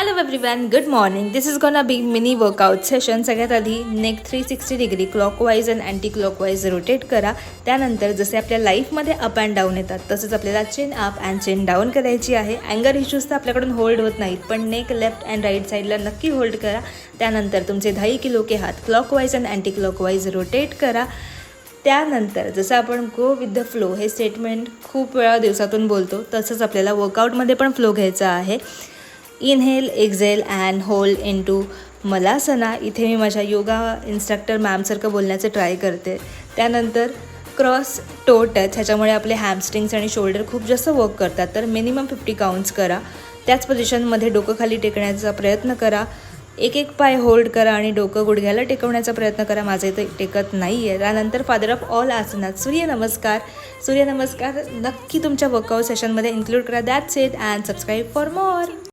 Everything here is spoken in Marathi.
Hello everyone, good morning. This is gonna be mini workout session. सगळ्यात आधी neck 360 degree clockwise and anti clockwise rotate करा. त्यानंतर जसे आपल्या लाईफमध्ये अप अँड डाऊन येतात तसंच आपल्याला चिन अप अँड चिन डाऊन करायची आहे. अँगर इश्यूज तर आपल्याकडून होल्ड होत नाहीत, पण नेक लेफ्ट अँड राईट साईडला नक्की होल्ड करा. त्यानंतर तुमचे 2.5 किलो के हात clockwise and anti clockwise rotate करा. त्यानंतर जसं आपण गो विथ द फ्लो हे स्टेटमेंट खूप वेळा दिवसातून बोलतो, तसंच आपल्याला वर्कआउटमध्ये पण फ्लो घ्यायचा आहे. Inhale, exhale and hold into malasana. इथे मी माझ्या योगा इन्स्ट्रक्टर मॅमसारखं बोलण्याचं ट्राय करते. त्यानंतर क्रॉस टो टच, ह्याच्यामुळे आपले हॅमस्ट्रिंग्स आणि शोल्डर खूप जास्त वर्क करतात, तर मिनिमम 50 काउंट्स करा. त्याच पोझिशनमध्ये डोकं खाली टेकण्याचा प्रयत्न करा. एक पाय होल्ड करा आणि डोकं गुडघ्याला टेकवण्याचा प्रयत्न करा. माझं इथं टेकत नाही आहे. त्यानंतर फादर ऑफ ऑल आसनात सूर्यनमस्कार नक्की तुमच्या वर्कआउट सेशनमध्ये इन्क्लूड करा. That's it and subscribe for more.